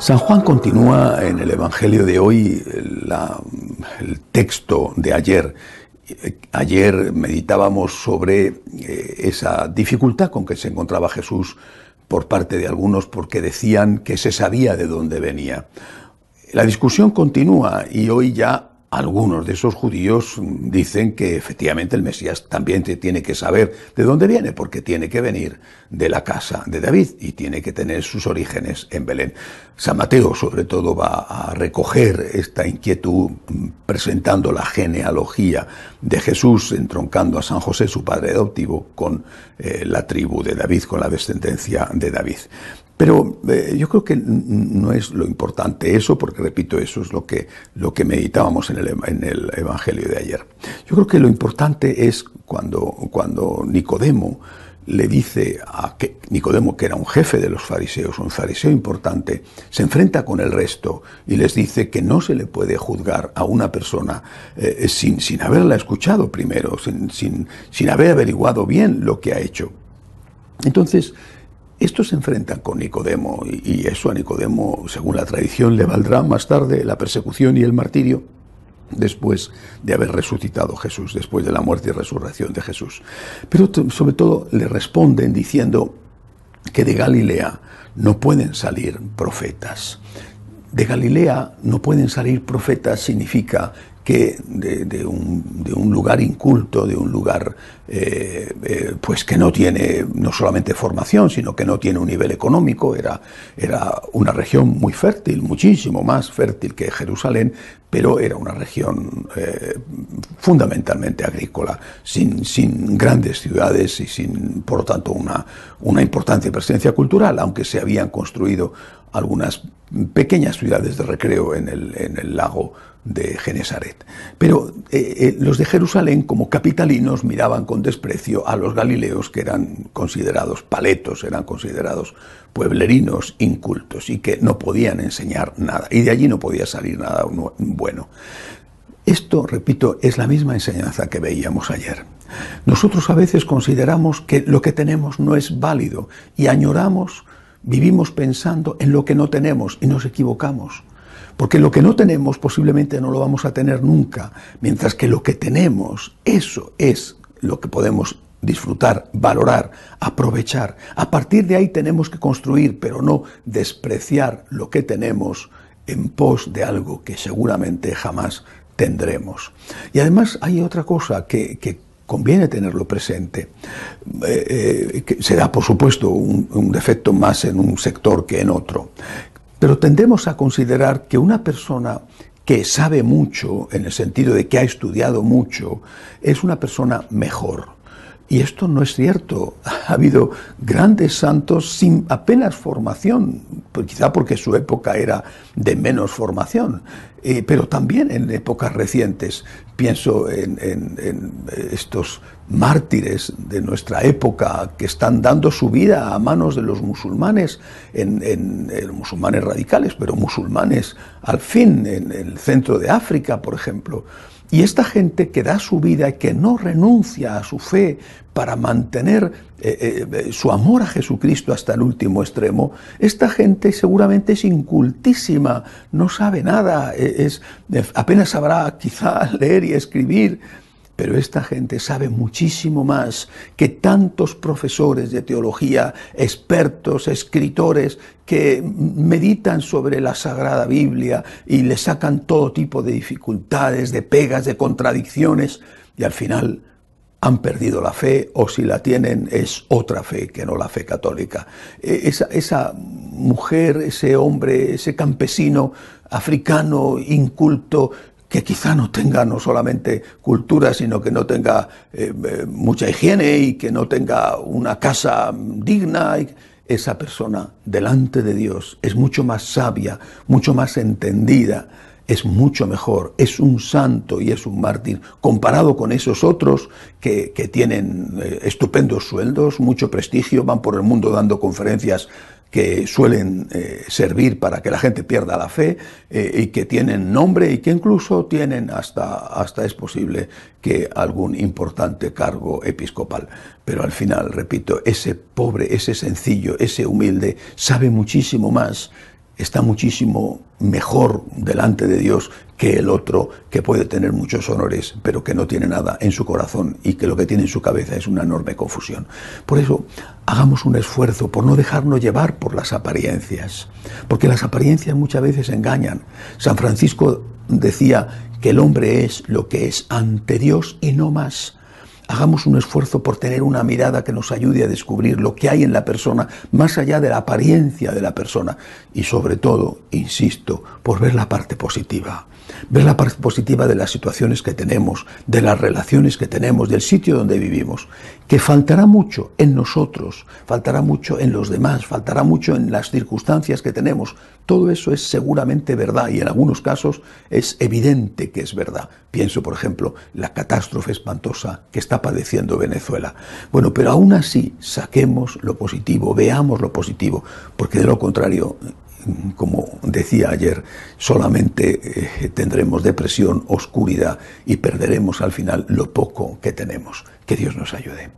San Juan continúa en el Evangelio de hoy el texto de ayer. Ayer meditábamos sobre esa dificultad con que se encontraba Jesús por parte de algunos porque decían que se sabía de dónde venía. La discusión continúa y hoy ya algunos de esos judíos dicen que efectivamente el Mesías también tiene que saber de dónde viene, porque tiene que venir de la casa de David y tiene que tener sus orígenes en Belén. San Mateo, sobre todo, va a recoger esta inquietud presentando la genealogía de Jesús, entroncando a San José, su padre adoptivo, con la tribu de David, con la descendencia de David. Pero yo creo que no es lo importante eso, porque repito, eso es lo que meditábamos en el Evangelio de ayer. Yo creo que lo importante es cuando Nicodemo le dice a Nicodemo, que era un jefe de los fariseos, un fariseo importante, se enfrenta con el resto y les dice que no se le puede juzgar a una persona sin haberla escuchado primero, sin haber averiguado bien lo que ha hecho. Entonces, estos se enfrentan con Nicodemo y eso a Nicodemo, según la tradición, le valdrá más tarde la persecución y el martirio después de haber resucitado Jesús, después de la muerte y resurrección de Jesús. Pero sobre todo le responden diciendo que de Galilea no pueden salir profetas. De Galilea no pueden salir profetas significa que de un lugar inculto, de un lugar pues que no tiene no solamente formación, sino que no tiene un nivel económico. Era una región muy fértil, muchísimo más fértil que Jerusalén, pero era una región fundamentalmente agrícola, sin grandes ciudades y sin, por lo tanto, una importante presencia cultural, aunque se habían construido algunas pequeñas ciudades de recreo en el lago de Genesaret. Pero los de Jerusalén, como capitalinos, miraban con desprecio a los galileos, que eran considerados paletos, eran considerados pueblerinos incultos y que no podían enseñar nada, y de allí no podía salir nada bueno. Esto, repito, es la misma enseñanza que veíamos ayer. Nosotros a veces consideramos que lo que tenemos no es válido y añoramos, vivimos pensando en lo que no tenemos y nos equivocamos. Porque lo que no tenemos posiblemente no lo vamos a tener nunca, mientras que lo que tenemos, eso es lo que podemos disfrutar, valorar, aprovechar. A partir de ahí tenemos que construir, pero no despreciar lo que tenemos en pos de algo que seguramente jamás tendremos. Y además hay otra cosa que conviene tenerlo presente. Que será, por supuesto, un defecto más en un sector que en otro. Pero tendemos a considerar que una persona que sabe mucho, en el sentido de que ha estudiado mucho, es una persona mejor. Y esto no es cierto. Ha habido grandes santos sin apenas formación, quizá porque su época era de menos formación, pero también en épocas recientes. Pienso en estos mártires de nuestra época que están dando su vida a manos de los musulmanes, en musulmanes radicales, pero musulmanes al fin, en el centro de África, por ejemplo. Y esta gente que da su vida y que no renuncia a su fe para mantener su amor a Jesucristo hasta el último extremo, esta gente seguramente es incultísima, no sabe nada, apenas sabrá quizá leer y escribir. Pero esta gente sabe muchísimo más que tantos profesores de teología, expertos, escritores, que meditan sobre la Sagrada Biblia y le sacan todo tipo de dificultades, de pegas, de contradicciones, y al final han perdido la fe, o si la tienen es otra fe que no la fe católica. Esa mujer, ese hombre, ese campesino africano inculto, que quizá no tenga no solamente cultura, sino que no tenga mucha higiene y que no tenga una casa digna. Esa persona delante de Dios es mucho más sabia, mucho más entendida, es mucho mejor, es un santo y es un mártir, comparado con esos otros que tienen estupendos sueldos, mucho prestigio, van por el mundo dando conferencias que suelen servir para que la gente pierda la fe y que tienen nombre y que incluso tienen hasta es posible que algún importante cargo episcopal. Pero al final, repito, ese pobre, ese sencillo, ese humilde sabe muchísimo más está muchísimo mejor delante de Dios que el otro, que puede tener muchos honores, pero que no tiene nada en su corazón y que lo que tiene en su cabeza es una enorme confusión. Por eso, hagamos un esfuerzo por no dejarnos llevar por las apariencias, porque las apariencias muchas veces engañan. San Francisco decía que el hombre es lo que es ante Dios y no más. Hagamos un esfuerzo por tener una mirada que nos ayude a descubrir lo que hay en la persona, más allá de la apariencia de la persona. Y sobre todo, insisto, por ver la parte positiva. Ver la parte positiva de las situaciones que tenemos, de las relaciones que tenemos, del sitio donde vivimos. Que faltará mucho en nosotros, faltará mucho en los demás, faltará mucho en las circunstancias que tenemos. Todo eso es seguramente verdad y en algunos casos es evidente que es verdad. Pienso, por ejemplo, la catástrofe espantosa que está padeciendo Venezuela. Bueno, pero aún así saquemos lo positivo, veamos lo positivo, porque de lo contrario, como decía ayer, solamente tendremos depresión, oscuridad y perderemos al final lo poco que tenemos. Que Dios nos ayude.